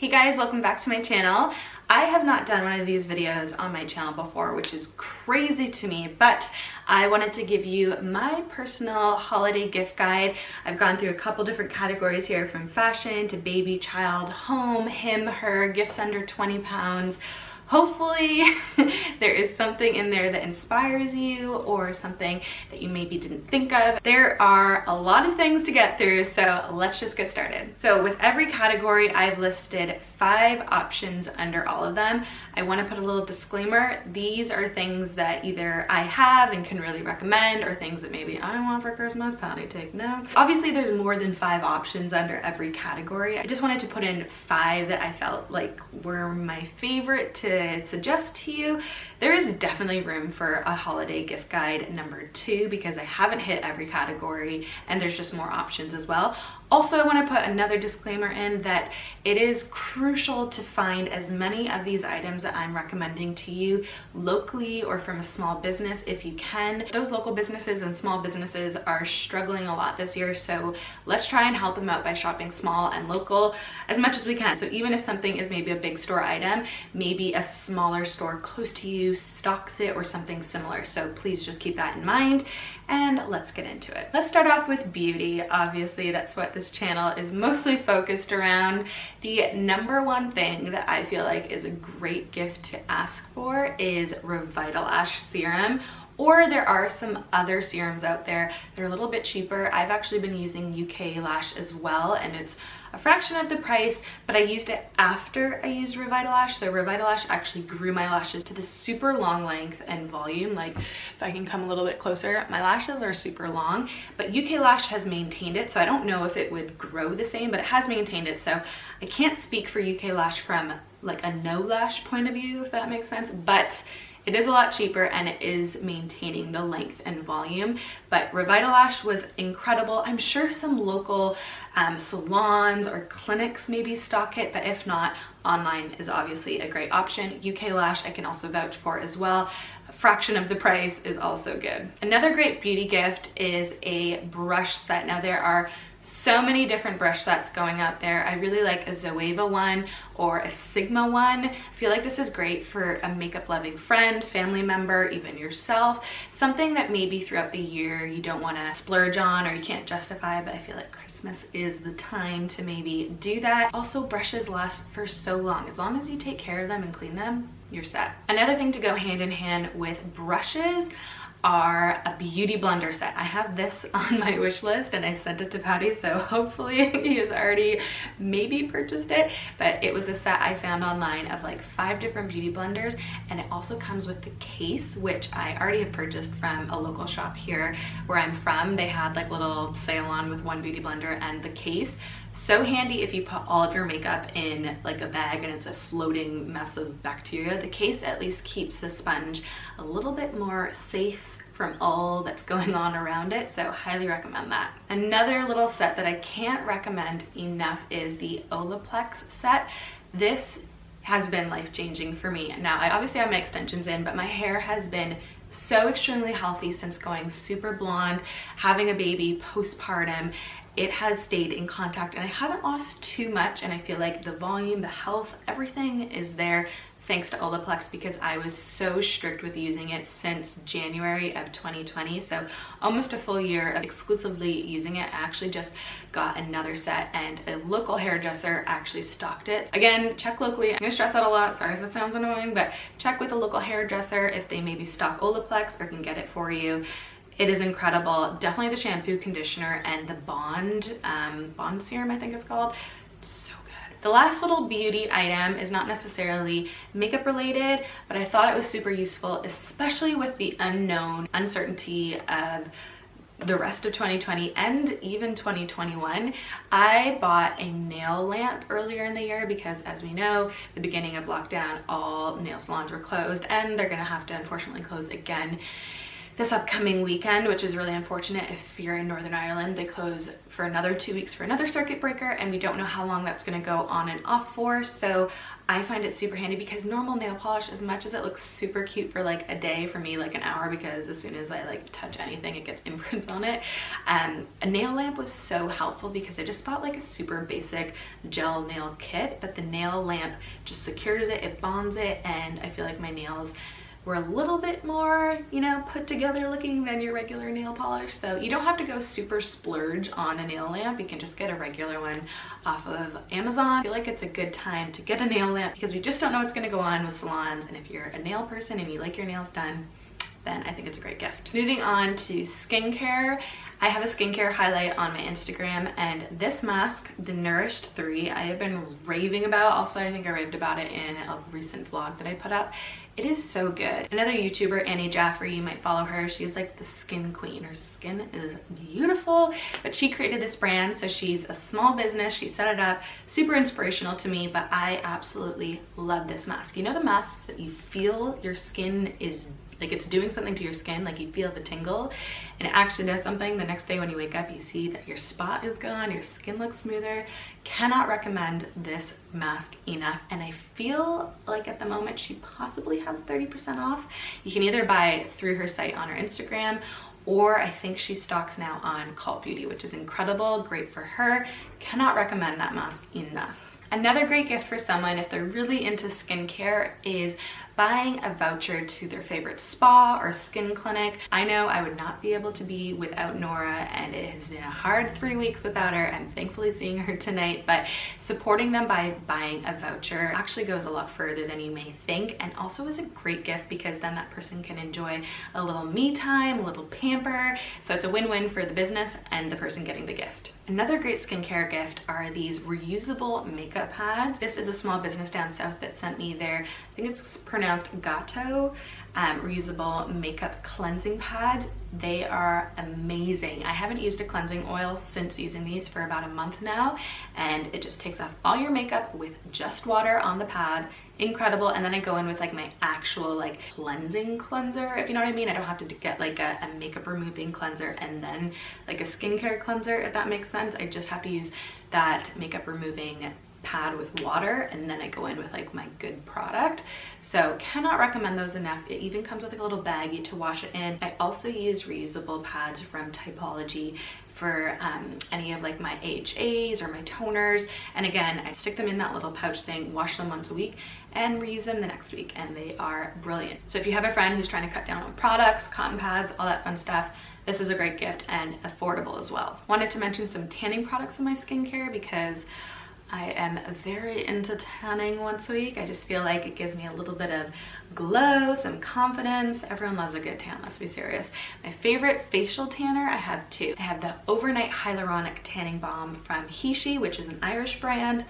Hey guys, welcome back to my channel. I have not done one of these videos on my channel before, which is crazy to me, but I wanted to give you my personal holiday gift guide. I've gone through a couple different categories here, from fashion to baby, child, home, him, her, gifts under 20 pounds. Hopefully there is something in there that inspires you or something that you maybe didn't think of. There are a lot of things to get through, so let's just get started. So with every category, I've listed 5 options under all of them. I want to put a little disclaimer. These are things that either I have and can really recommend, or things that maybe I want for Christmas. Patty, take notes. Obviously there's more than 5 options under every category. I just wanted to put in 5 that I felt like were my favorite to suggest to you. There is definitely room for a holiday gift guide number 2 because I haven't hit every category and there's just more options as well. Also, I want to put another disclaimer in that it is crucial to find as many of these items that I'm recommending to you locally or from a small business if you can. Those local businesses and small businesses are struggling a lot this year, so let's try and help them out by shopping small and local as much as we can. So even if something is maybe a big store item, maybe a smaller store close to you stocks it or something similar. So please just keep that in mind. And let's get into it. Let's start off with beauty. Obviously, that's what this channel is mostly focused around. The number one thing that I feel like is a great gift to ask for is Revitalash serum. Or there are some other serums out there. They're a little bit cheaper. I've actually been using UKLash as well, and it's a fraction of the price, but I used it after I used Revitalash. So Revitalash actually grew my lashes to this super long length and volume. Like, if I can come a little bit closer, my lashes are super long, but UKLash has maintained it. So I don't know if it would grow the same, but it has maintained it. So I can't speak for UKLash from like a no lash point of view, if that makes sense, but it is a lot cheaper and it is maintaining the length and volume. But Revitalash was incredible. I'm sure some local salons or clinics maybe stock it, but if not, online is obviously a great option. UKLash I can also vouch for as well. A fraction of the price is also good. Another great beauty gift is a brush set. Now there are so many different brush sets going out there. I really like a Zoeva one or a Sigma one. I feel like this is great for a makeup loving friend, family member, even yourself. Something that maybe throughout the year you don't want to splurge on or you can't justify, but I feel like Christmas is the time to maybe do that. Also, brushes last for so long. As long as you take care of them and clean them, you're set. Another thing to go hand in hand with brushes are a beauty blender set. I have this on my wish list and I sent it to Patty, so hopefully he has already maybe purchased it, but it was a set I found online of like 5 different beauty blenders, and it also comes with the case, which I already have purchased from a local shop here where I'm from. They had like little sale on with one beauty blender and the case. So handy if you put all of your makeup in like a bag and it's a floating mess of bacteria. The case at least keeps the sponge a little bit more safe from all that's going on around it, so highly recommend that. Another little set that I can't recommend enough is the Olaplex set. This has been life-changing for me. Now I obviously have my extensions in, but my hair has been so extremely healthy since going super blonde, having a baby, postpartum. It has stayed in contact and I haven't lost too much, and I feel like the volume, the health, everything is there thanks to Olaplex because I was so strict with using it since January of 2020. So almost a full year of exclusively using it. I actually just got another set and a local hairdresser actually stocked it. Again, check locally. I'm gonna stress that a lot. Sorry if it sounds annoying, but check with a local hairdresser if they maybe stock Olaplex or can get it for you. It is incredible. Definitely the shampoo, conditioner, and the Bond serum, I think it's called. So good. The last little beauty item is not necessarily makeup related, but I thought it was super useful, especially with the unknown uncertainty of the rest of 2020 and even 2021. I bought a nail lamp earlier in the year because, as we know, the beginning of lockdown, all nail salons were closed and they're gonna have to unfortunately close again this upcoming weekend, which is really unfortunate. If you're in Northern Ireland, they close for another 2 weeks for another circuit breaker, and we don't know how long that's going to go on and off for. So I find it super handy because normal nail polish, as much as it looks super cute for like a day, for me like an hour, because as soon as I like touch anything it gets imprints on it. A nail lamp was so helpful because I just bought like a super basic gel nail kit, but the nail lamp just secures it, it bonds it, and I feel like my nails were a little bit more, you know, put together looking than your regular nail polish. So you don't have to go super splurge on a nail lamp. You can just get a regular one off of Amazon. I feel like it's a good time to get a nail lamp because we just don't know what's going to go on with salons, and if you're a nail person and you like your nails done, then I think it's a great gift. Moving on to skincare, I have a skincare highlight on my Instagram, and this mask, the Nourished3, I have been raving about. Also, I think I raved about it in a recent vlog that I put up. It is so good. Another YouTuber, Annie Jaffrey, you might follow her. She's like the skin queen. Her skin is beautiful, but she created this brand. So she's a small business. She set it up, super inspirational to me, but I absolutely love this mask. You know the masks that you feel your skin is like it's doing something to your skin, like you feel the tingle, and it actually does something. The next day when you wake up, you see that your spot is gone, your skin looks smoother. Cannot recommend this mask enough, and I feel like at the moment she possibly has 30% off. You can either buy through her site on her Instagram, or I think she stocks now on Cult Beauty, which is incredible, great for her. Cannot recommend that mask enough. Another great gift for someone if they're really into skincare is buying a voucher to their favorite spa or skin clinic. I know I would not be able to be without Nora, and it has been a hard 3 weeks without her. I'm thankfully seeing her tonight, but supporting them by buying a voucher actually goes a lot further than you may think, and also is a great gift because then that person can enjoy a little me time, a little pamper. So it's a win-win for the business and the person getting the gift. Another great skincare gift are these reusable makeup pads. This is a small business down south that sent me their, I think it's pronounced Gato, reusable makeup cleansing pads. They are amazing. I haven't used a cleansing oil since using these for about a month now, and it just takes off all your makeup with just water on the pad. Incredible. And then I go in with like my actual like cleansing cleanser, if you know what I mean. I don't have to get like a makeup removing cleanser and then like a skincare cleanser, if that makes sense. I just have to use that makeup removing pad with water, and then I go in with like my good product. So cannot recommend those enough. It even comes with like a little baggie to wash it in. I also use reusable pads from Typology for any of like my AHAs or my toners, and again I stick them in that little pouch thing, wash them once a week, and reuse them the next week, and they are brilliant. So if you have a friend who's trying to cut down on products, cotton pads, all that fun stuff, this is a great gift and affordable as well. Wanted to mention some tanning products in my skincare because I am very into tanning once a week. I just feel like it gives me a little bit of glow, some confidence. Everyone loves a good tan, let's be serious. My favorite facial tanner, I have two. I have the Overnight Hyaluronic Tanning Balm from Hishi, which is an Irish brand.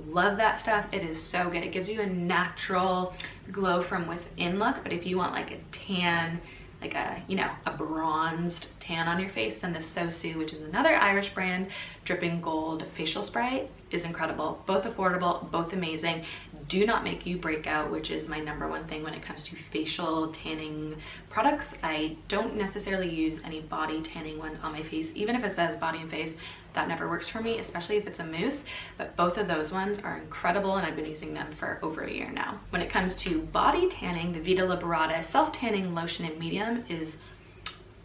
Love that stuff. It is so good. It gives you a natural glow from within look, but if you want like a tan, like a, you know, a bronzed tan on your face, then the SoSu, which is another Irish brand, Dripping Gold facial spray is incredible. Both affordable, both amazing. Do not make you break out, which is my #1 thing when it comes to facial tanning products. I don't necessarily use any body tanning ones on my face. Even if it says body and face, that never works for me, especially if it's a mousse. But both of those ones are incredible, and I've been using them for over a year now. When it comes to body tanning, the Vita Liberata self-tanning lotion in medium is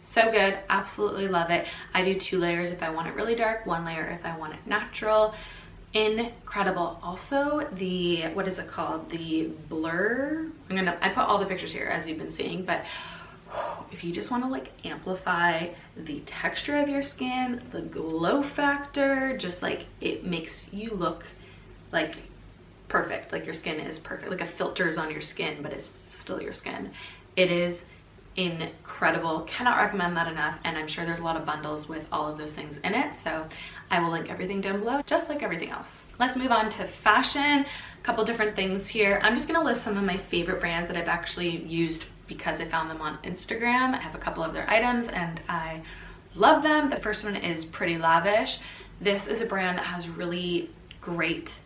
so good. Absolutely love it. I do 2 layers if I want it really dark, 1 layer if I want it natural. Incredible. Also the, what is it called? The blur. I put all the pictures here as you've been seeing, but if you just want to like amplify the texture of your skin, the glow factor, just like it makes you look like perfect, like your skin is perfect, like a filter is on your skin, but it's still your skin. It is incredible. Cannot recommend that enough, and I'm sure there's a lot of bundles with all of those things in it, so I will link everything down below, just like everything else. Let's move on to fashion. A couple different things here. I'm just gonna list some of my favorite brands that I've actually used because I found them on Instagram. I have a couple of their items and I love them. The first one is Pretty Lavish. This is a brand that has really great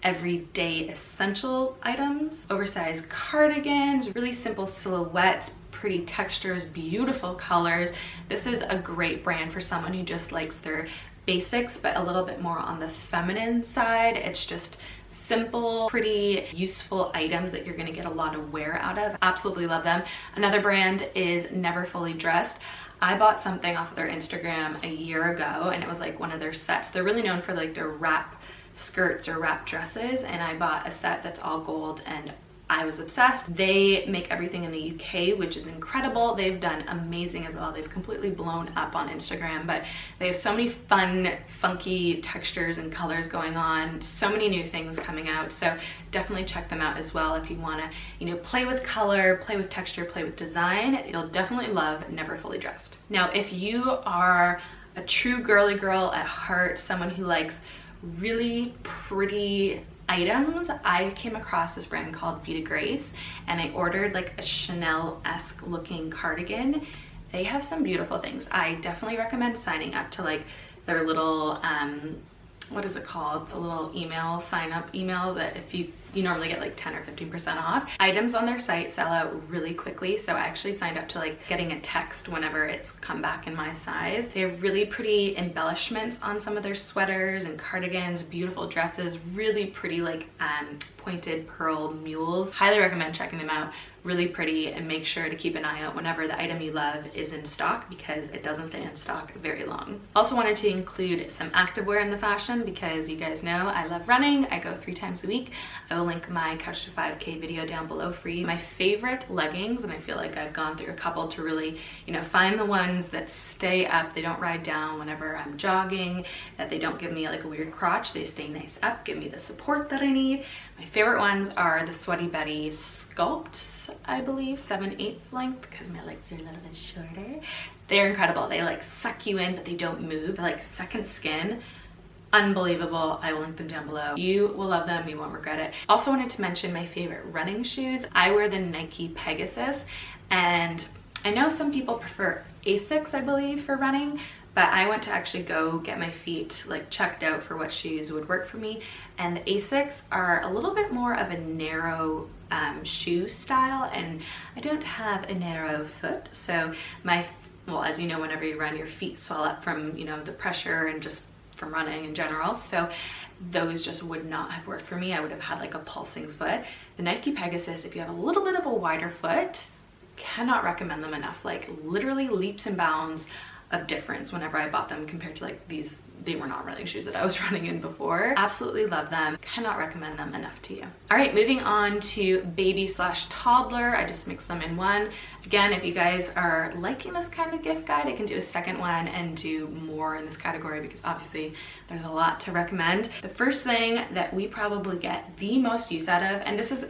everyday essential items, oversized cardigans, really simple silhouettes, pretty textures, beautiful colors. This is a great brand for someone who just likes their basics, but a little bit more on the feminine side. It's just simple, pretty useful items that you're gonna get a lot of wear out of. Absolutely love them. Another brand is NeverFullyDressed. I bought something off of their Instagram a year ago, and it was like one of their sets. They're really known for like their wrap skirts or wrap dresses, and I bought a set that's all gold and I was obsessed. They make everything in the UK, which is incredible. They've done amazing as well. They've completely blown up on Instagram, but they have so many fun, funky textures and colors going on, so many new things coming out. So definitely check them out as well if you wanna, you know, play with color, play with texture, play with design. You'll definitely love NeverFullyDressed. Now, if you are a true girly girl at heart, someone who likes really pretty items, I came across this brand called VitaGrace, and I ordered like a Chanel-esque looking cardigan. They have some beautiful things. I definitely recommend signing up to like their little what is it called, the little email, sign up email, that if you normally get like 10 or 15% off. Items on their site sell out really quickly, so I actually signed up to like getting a text whenever it's come back in my size. They have really pretty embellishments on some of their sweaters and cardigans, beautiful dresses, really pretty like pointed pearl mules. Highly recommend checking them out. Really pretty, and make sure to keep an eye out whenever the item you love is in stock, because it doesn't stay in stock very long. Also wanted to include some activewear in the fashion, because you guys know I love running. I go 3 times a week. I will link my Couch to 5K video down below for you. My favorite leggings, and I feel like I've gone through a couple to really, you know, find the ones that stay up, they don't ride down whenever I'm jogging, that they don't give me like a weird crotch, they stay nice up, give me the support that I need. My favorite ones are the Sweaty Betty Sculpt, I believe, 7/8 length, because my legs are a little bit shorter. They're incredible. They like suck you in, but they don't move. They're like second skin. Unbelievable. I will link them down below. You will love them. You won't regret it. Also wanted to mention my favorite running shoes. I wear the Nike Pegasus, and I know some people prefer Asics, I believe, for running, but I went to actually go get my feet like checked out for what shoes would work for me, and the Asics are a little bit more of a narrow shoe style, and I don't have a narrow foot, so well, as you know, whenever you run, your feet swell up from, you know, the pressure and just from running in general, so those just would not have worked for me. I would have had like a pulsing foot. The Nike Pegasus, if you have a little bit of a wider foot, cannot recommend them enough. Like literally leaps and bounds of difference whenever I bought them compared to like these. They were not running shoes that I was running in before. Absolutely love them. Cannot recommend them enough to you. All right, moving on to baby/toddler. I just mixed them in one. Again, if you guys are liking this kind of gift guide, I can do a second one and do more in this category, because obviously there's a lot to recommend. The first thing that we probably get the most use out of, and this is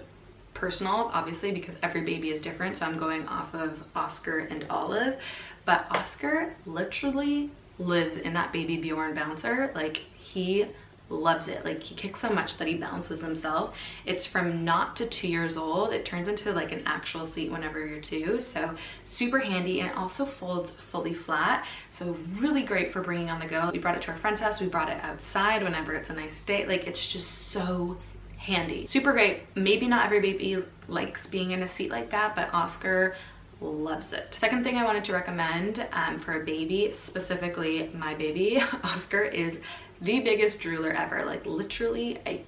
personal obviously because every baby is different, so I'm going off of Oscar and Olive, but Oscar literally lives in that baby Bjorn bouncer. Like, he loves it. Like, he kicks so much that he bounces himself. It's from 0 to 2 years old. It turns into like an actual seat whenever you're 2, so super handy, and it also folds fully flat, so really great for bringing on the go. We brought it to our friend's house, we brought it outside whenever it's a nice day. Like, it's just so handy, super great. Maybe not every baby likes being in a seat like that, but Oscar loves it. Second thing I wanted to recommend for a baby, specifically my baby Oscar, is the biggest drooler ever. Like, literally, I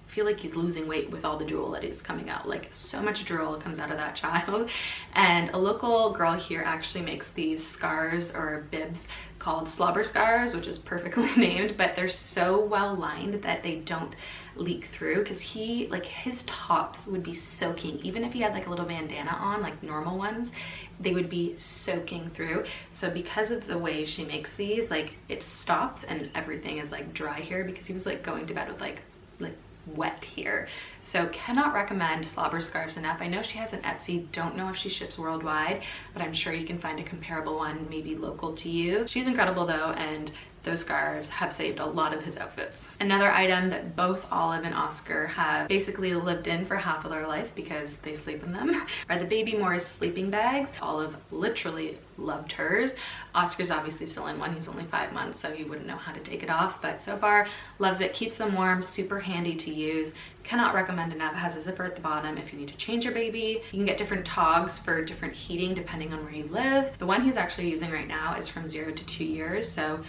feel like he's losing weight with all the drool that is coming out. Like, so much drool comes out of that child. And a local girl here actually makes these scarves or bibs called Slobber Scarves, which is perfectly named, but they're so well lined that they don't leak through, because he, like, his tops would be soaking. Even if he had like a little bandana on, like normal ones, they would be soaking through. So because of the way she makes these, like, it stops and everything is like dry here, because he was like going to bed with like wet here. So cannot recommend Slobber Scarves enough. I know she has an Etsy, don't know if she ships worldwide, but I'm sure you can find a comparable one maybe local to you. She's incredible though, and those scarves have saved a lot of his outfits. Another item that both Olive and Oscar have basically lived in for half of their life, because they sleep in them, are the Baby Morris sleeping bags. Olive literally loved hers. Oscar's obviously still in one. He's only 5 months, so he wouldn't know how to take it off, but so far loves it. Keeps them warm, super handy to use. Cannot recommend enough. It has a zipper at the bottom if you need to change your baby. You can get different togs for different heating depending on where you live. The one he's actually using right now is from 0 to 2 years, so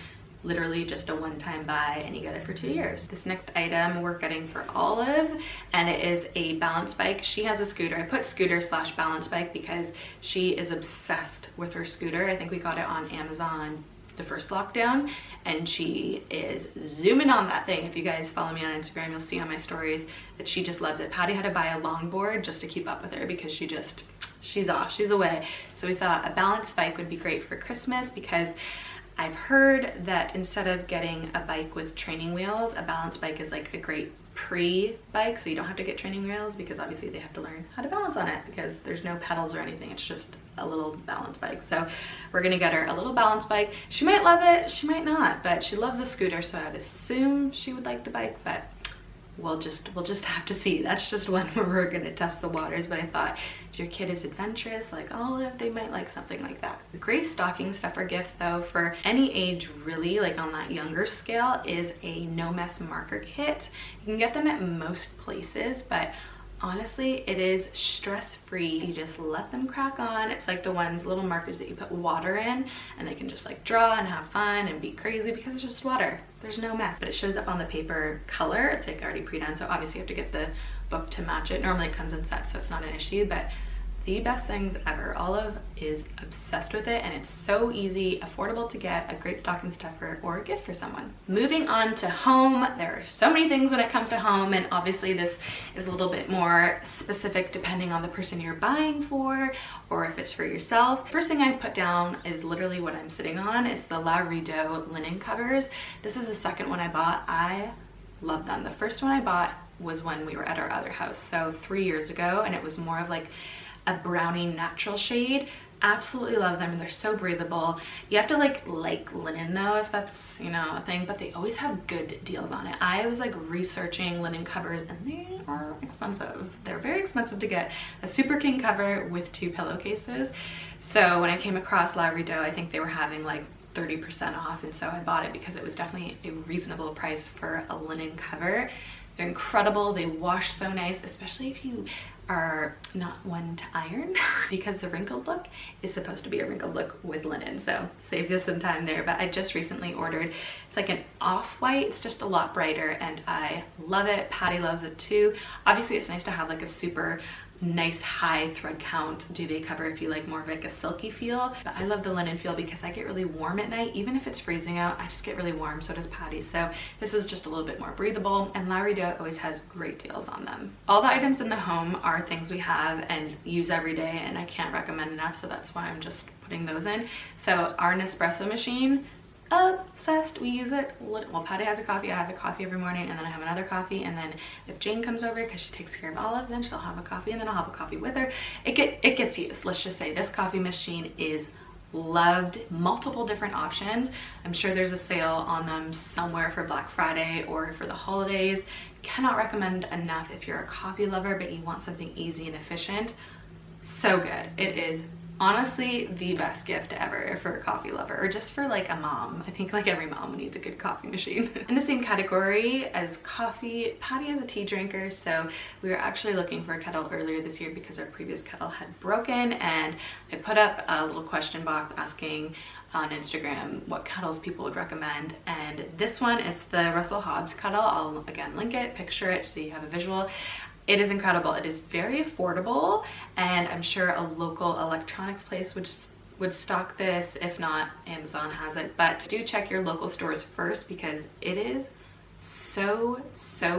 literally just a one-time buy and you get it for 2 years. This next item we're getting for Olive, and it is a balance bike. She has a scooter. I put scooter slash balance bike because she is obsessed with her scooter. I think we got it on Amazon the first lockdown, and she is zooming on that thing. If you guys follow me on Instagram, you'll see on my stories that she just loves it. Patty had to buy a longboard just to keep up with her because she's off, she's away. So we thought a balance bike would be great for Christmas, because I've heard that instead of getting a bike with training wheels, a balance bike is like a great pre-bike, so you don't have to get training wheels, because obviously they have to learn how to balance on it because there's no pedals or anything. It's just a little balance bike. So we're gonna get her a little balance bike. She might love it, she might not, but she loves a scooter, so I'd assume she would like the bike, but we'll just have to see. That's just one where we're gonna test the waters. But I thought if your kid is adventurous like Olive, they might like something like that. A great stocking stuffer gift though for any age really, like on that younger scale, is a no mess marker kit. You can get them at most places, but honestly it is stress-free. You just let them crack on. It's like the little markers that you put water in and they can just like draw and have fun and be crazy because it's just water. There's no mess, but it shows up on the paper color. It's like already pre-done, so obviously you have to get the book to match it. Normally it comes in sets, so it's not an issue, but the best things ever. Olive is obsessed with it, and it's so easy, affordable to get, a great stocking stuffer or a gift for someone. Moving on to home, there are so many things when it comes to home, and obviously this is a little bit more specific depending on the person you're buying for, or if it's for yourself. First thing I put down is literally what I'm sitting on. It's the Liberata linen covers. This is the second one I bought. I love them. The first one I bought was when we were at our other house, so 3 years ago, and it was more of like a brownie natural shade. Absolutely love them, and they're so breathable. You have to like linen though, if that's, you know, a thing, but they always have good deals on it. I was like researching linen covers, and they are expensive. They're very expensive to get. A Super King cover with 2 pillowcases. So when I came across Liberata, I think they were having like 30% off, and so I bought it because it was definitely a reasonable price for a linen cover. They're incredible. They wash so nice, especially if you are not one to iron, because the wrinkled look is supposed to be a wrinkled look with linen, so saves you some time there. But I just recently ordered, it's like an off-white, it's just a lot brighter, and I love it. Patty loves it too. Obviously it's nice to have like a super nice high thread count duvet cover if you like more of like a silky feel, but I love the linen feel because I get really warm at night. Even if it's freezing out, I just get really warm. So does Patty. So this is just a little bit more breathable, and Liberata always has great deals on them. All the items in the home are things we have and use every day, and I can't recommend enough, so that's why I'm just putting those in. So our Nespresso machine, obsessed. We use it. Well, Patty has a coffee, I have a coffee every morning, and then I have another coffee, and then if Jane comes over because she takes care of Olive, then she'll have a coffee, and then I'll have a coffee with her. It gets used. Let's just say this coffee machine is loved. Multiple different options. I'm sure there's a sale on them somewhere for Black Friday or for the holidays. Cannot recommend enough if you're a coffee lover but you want something easy and efficient. So good. It is honestly the best gift ever for a coffee lover, or just for like a mom. I think like every mom needs a good coffee machine. In the same category as coffee, Patty is a tea drinker, so we were actually looking for a kettle earlier this year because our previous kettle had broken, and I put up a little question box asking on Instagram what kettles people would recommend, and this one is the Russell Hobbs kettle. I'll again link it, picture it so you have a visual. It is incredible. It is very affordable, and I'm sure a local electronics place would stock this. If not, Amazon has it, but do check your local stores first because it is so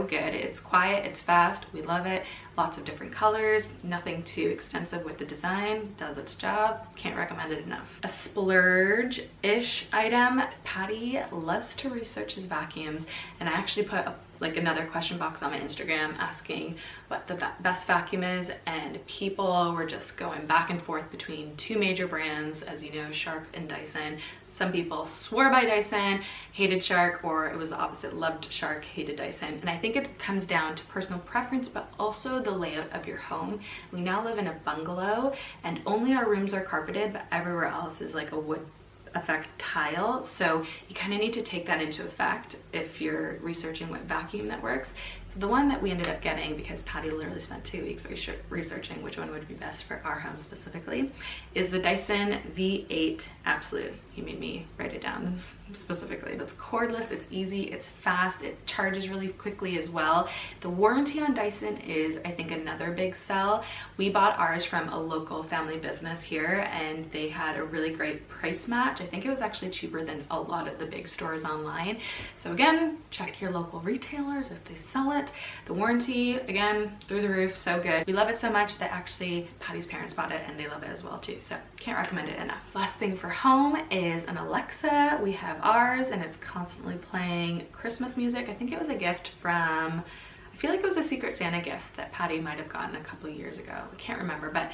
good. It's quiet, it's fast, we love it. Lots of different colors, nothing too extensive with the design, does its job. Can't recommend it enough. A splurge-ish item. Patty loves to research his vacuums, and I actually put like another question box on my Instagram asking what the best vacuum is, and people were just going back and forth between 2 major brands, as you know, Shark and Dyson. Some people swore by Dyson, hated Shark, or it was the opposite, loved Shark, hated Dyson. And I think it comes down to personal preference, but also the layout of your home. We now live in a bungalow, and only our rooms are carpeted, but everywhere else is like a wood effect tile. So you kind of need to take that into effect if you're researching what vacuum that works. the one that we ended up getting, because Patty literally spent 2 weeks researching which one would be best for our home specifically, is the Dyson V8 Absolute. He made me write it down specifically. It's cordless, it's easy, it's fast, it charges really quickly as well. The warranty on Dyson is, I think, another big sell. We bought ours from a local family business here, and they had a really great price match. I think it was actually cheaper than a lot of the big stores online. So again, check your local retailers if they sell it. The warranty, again, through the roof, so good. We love it so much that actually Patty's parents bought it and they love it as well too, so can't recommend it enough. Last thing for home is an Alexa. We have ours and it's constantly playing Christmas music. I think it was a gift from, I feel like it was a Secret Santa gift that Patty might have gotten a couple years ago. I can't remember, but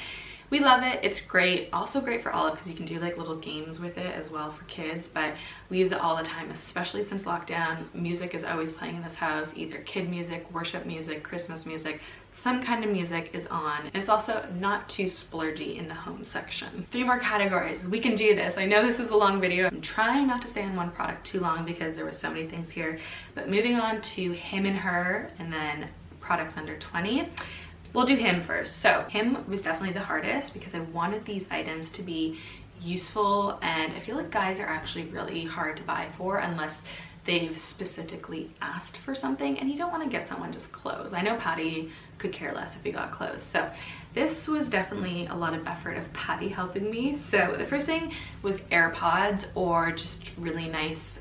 we love it. It's great. Also great for Olive because you can do like little games with it as well for kids, but we use it all the time, especially since lockdown. Music is always playing in this house, either kid music, worship music, Christmas music, some kind of music is on. And it's also not too splurgy in the home section. 3 more categories. We can do this. I know this is a long video. I'm trying not to stay on one product too long because there were so many things here, but moving on to him and her, and then products under 20. We'll do him first. So him was definitely the hardest because I wanted these items to be useful, and I feel like guys are actually really hard to buy for unless they've specifically asked for something, and you don't want to get someone just clothes. I know Patty could care less if we got clothes. So this was definitely a lot of effort of Patty helping me. So the first thing was AirPods, or just really nice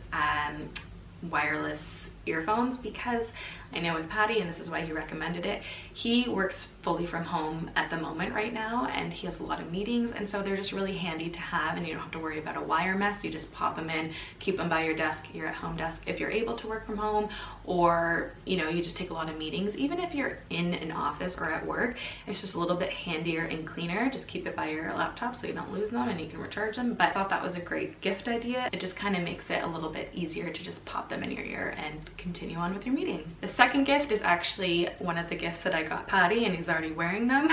wireless earphones, because I know with Patty, and this is why he recommended it, he works fully from home at the moment right now, and he has a lot of meetings, and so they're just really handy to have, and you don't have to worry about a wire mess. You just pop them in, keep them by your desk, your at-home desk if you're able to work from home, or you know, you just take a lot of meetings. Even if you're in an office or at work, it's just a little bit handier and cleaner. Just keep it by your laptop so you don't lose them and you can recharge them. But I thought that was a great gift idea. It just kind of makes it a little bit easier to just pop them in your ear and continue on with your meeting. The second gift is actually one of the gifts that I got Patty, and he's already wearing them.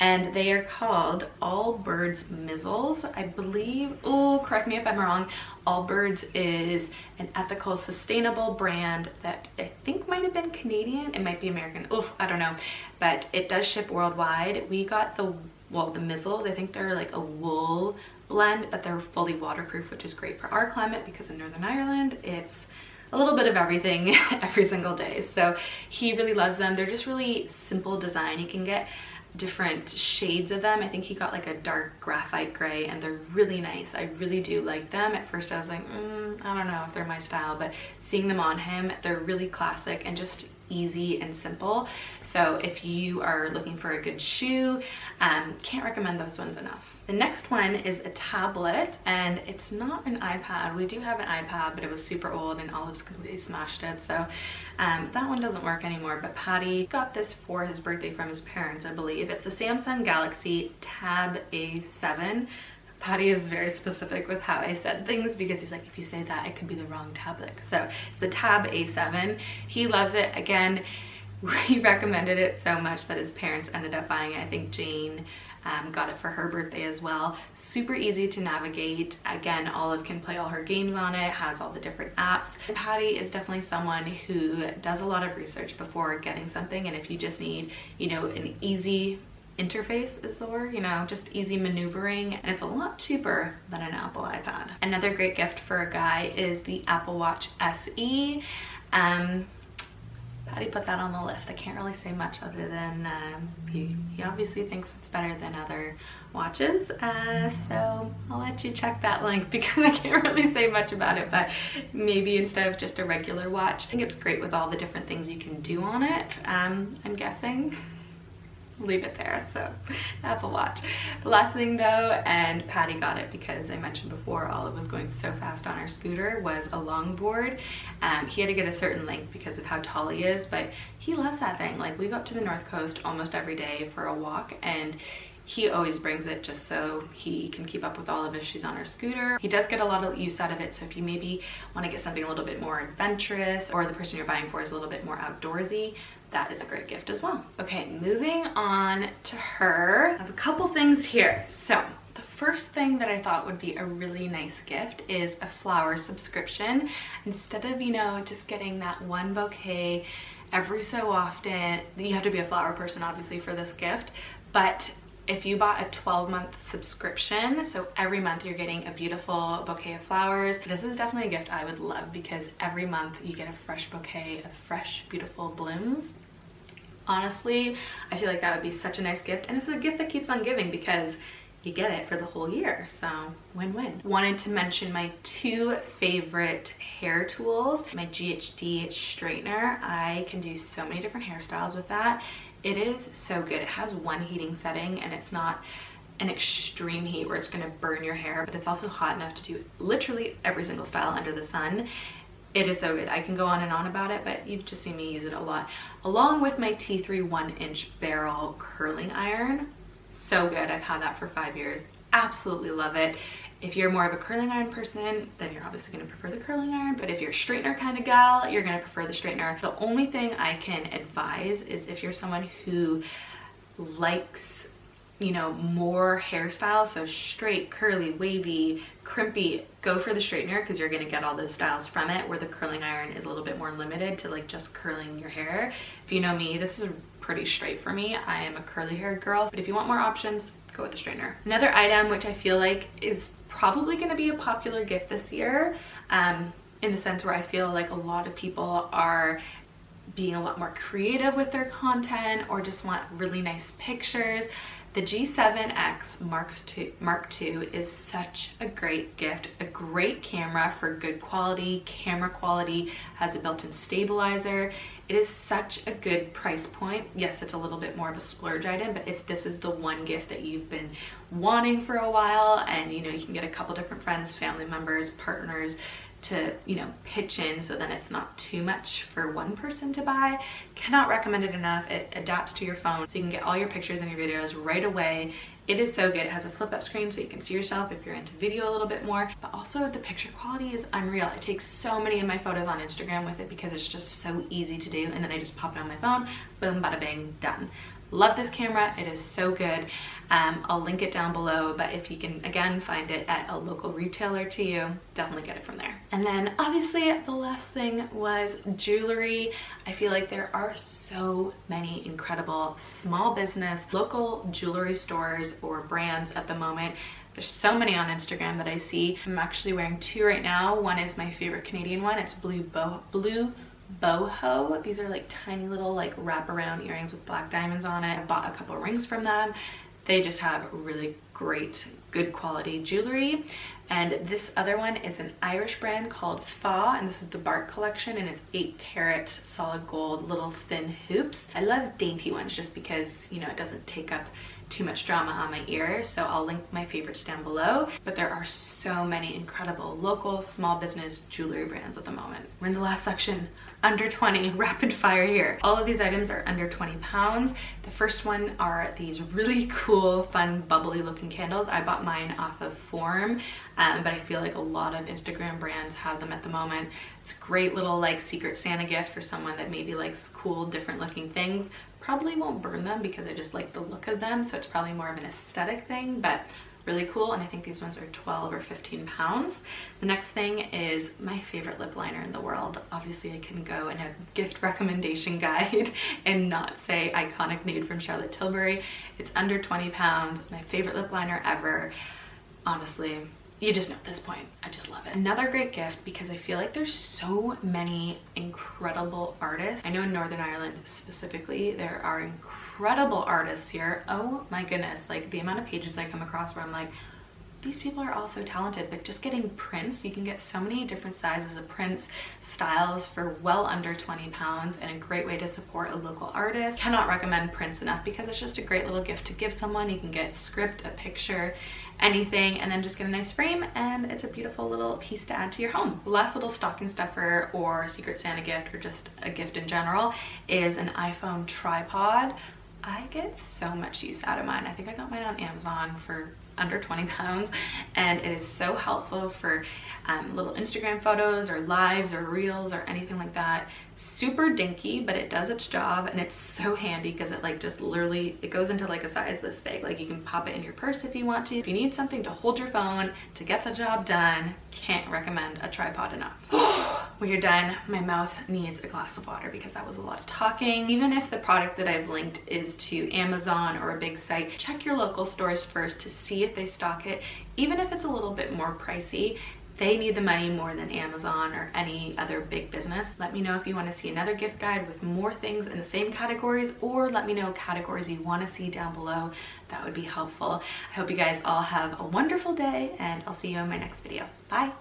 And they are called Allbirds Mizzles, I believe. Oh, correct me if I'm wrong. Allbirds is an ethical, sustainable brand that I think might have been Canadian. It might be American. Oh, I don't know. But it does ship worldwide. We got the Mizzles. I think they're like a wool blend, but they're fully waterproof, which is great for our climate because in Northern Ireland, it's a little bit of everything every single day. So he really loves them. They're just really simple design. You can get different shades of them. I think he got like a dark graphite gray, and they're really nice. I really do like them. At first I was like, I don't know if they're my style, but seeing them on him, they're really classic and just easy and simple. So if you are looking for a good shoe, can't recommend those ones enough. The next one is a tablet, and it's not an iPad. We do have an iPad, but it was super old and Olive's completely smashed it, so that one doesn't work anymore. But Patty got this for his birthday from his parents, I believe. It's the Samsung Galaxy Tab A7. Patty is very specific with how I said things because he's like, if you say that, it could be the wrong tablet. So it's the Tab A7. He loves it. Again, he recommended it so much that his parents ended up buying it. I think Jane got it for her birthday as well. Super easy to navigate. Again, Olive can play all her games on it, has all the different apps. Patty is definitely someone who does a lot of research before getting something, and if you just need, you know, an easy interface is the word, you know, just easy maneuvering, and it's a lot cheaper than an Apple iPad. Another great gift for a guy is the Apple Watch SE. Patty put that on the list. I can't really say much other than he obviously thinks it's better than other watches, so I'll let you check that link because I can't really say much about it. But maybe instead of just a regular watch, I think it's great with all the different things you can do on it. I'm guessing leave it there. So Apple Watch. The last thing though, and Patty got it because I mentioned before Olive was going so fast on our scooter, was a longboard. He had to get a certain length because of how tall he is, but he loves that thing. Like, we go up to the North Coast almost every day for a walk, and he always brings it just so he can keep up with Olive if she's on her scooter. He does get a lot of use out of it, so if you maybe want to get something a little bit more adventurous, or the person you're buying for is a little bit more outdoorsy, that is a great gift as well. Okay, moving on to her. I have a couple things here. So the first thing that I thought would be a really nice gift is a flower subscription. Instead of, you know, just getting that one bouquet every so often. You have to be a flower person obviously for this gift, but if you bought a 12-month subscription, so every month you're getting a beautiful bouquet of flowers, this is definitely a gift I would love, because every month you get a fresh bouquet of fresh, beautiful blooms. Honestly, I feel like that would be such a nice gift, and it's a gift that keeps on giving because you get it for the whole year, so win-win. Wanted to mention my two favorite hair tools. My GHD straightener. I can do so many different hairstyles with that. It is so good. It has one heating setting, and it's not an extreme heat where it's gonna burn your hair, but it's also hot enough to do literally every single style under the sun. It is so good. I can go on and on about it, but you've just seen me use it a lot. Along with my T3 1-inch barrel curling iron. So good. I've had that for 5 years. Absolutely love it. If you're more of a curling iron person, then you're obviously going to prefer the curling iron, but if you're a straightener kind of gal, you're going to prefer the straightener. The only thing I can advise is if you're someone who likes, you know, more hairstyles, so straight, curly, wavy, crimpy, go for the straightener because you're going to get all those styles from it, where the curling iron is a little bit more limited to like just curling your hair. If you know me, this is pretty straight for me. I am a curly haired girl, but if you want more options, go with the straightener. Another item which I feel like is probably going to be a popular gift this year, in the sense where I feel like a lot of people are being a lot more creative with their content or just want really nice pictures. The G7X Mark II is such a great gift, a great camera for good quality, camera quality, has a built-in stabilizer. It is such a good price point. Yes, it's a little bit more of a splurge item, but if this is the one gift that you've been wanting for a while, and you know, you can get a couple different friends, family members, partners to, you know, pitch in, so then it's not too much for one person to buy. Cannot recommend it enough. It adapts to your phone, so you can get all your pictures and your videos right away. It is so good. It has a flip up screen so you can see yourself if you're into video a little bit more, but also the picture quality is unreal. I take so many of my photos on Instagram with it because it's just so easy to do, and then I just pop it on my phone, boom, bada bing, done. Love this camera. It is so good. I'll link it down below, but if you can, again, find it at a local retailer to you, definitely get it from there. And then obviously the last thing was jewelry. I feel like there are so many incredible small business, local jewelry stores or brands at the moment. There's so many on Instagram that I see. I'm actually wearing two right now. One is my favorite Canadian one. It's Blue Boho. These are like tiny little like wraparound earrings with black diamonds on it. I bought a couple rings from them. They just have really great, good quality jewelry. And this other one is an Irish brand called Fa, and this is the Bark collection, and it's 8-carat solid gold little thin hoops. I love dainty ones just because, you know, it doesn't take up too much drama on my ear, so I'll link my favorites down below. But there are so many incredible local small business jewelry brands at the moment. We're in the last section, under 20, rapid fire here. All of these items are under 20 pounds. The first one are these really cool, fun, bubbly looking candles. I bought mine off of Form, but I feel like a lot of Instagram brands have them at the moment. It's a great little like secret Santa gift for someone that maybe likes cool, different looking things. Probably won't burn them because I just like the look of them, so it's probably more of an aesthetic thing, but really cool. And I think these ones are 12 or 15 pounds. The next thing is my favorite lip liner in the world. Obviously I can go in a gift recommendation guide and not say Iconic Nude from Charlotte Tilbury. It's under 20 pounds, my favorite lip liner ever. Honestly, you just know at this point, I just love it. Another great gift, because I feel like there's so many incredible artists. I know in Northern Ireland specifically, there are incredible artists here. Oh my goodness, like the amount of pages I come across where I'm like, these people are all so talented. But just getting prints, you can get so many different sizes of prints, styles for well under 20 pounds, and a great way to support a local artist. Cannot recommend prints enough because it's just a great little gift to give someone. You can get script, a picture, anything, and then just get a nice frame, and it's a beautiful little piece to add to your home. Last little stocking stuffer or secret Santa gift, or just a gift in general, is an iPhone tripod. I get so much use out of mine. I think I got mine on Amazon for under 20 pounds, and it is so helpful for little Instagram photos or lives or reels or anything like that. Super dinky, but it does its job, and it's so handy because it like just literally, it goes into like a size this big. Like you can pop it in your purse if you want to. If you need something to hold your phone to get the job done, can't recommend a tripod enough. We are done. My mouth needs a glass of water because that was a lot of talking. Even if the product that I've linked is to Amazon or a big site, check your local stores first to see if they stock it. Even if it's a little bit more pricey, they need the money more than Amazon or any other big business. Let me know if you want to see another gift guide with more things in the same categories, or let me know categories you want to see down below. That would be helpful. I hope you guys all have a wonderful day, and I'll see you in my next video. Bye.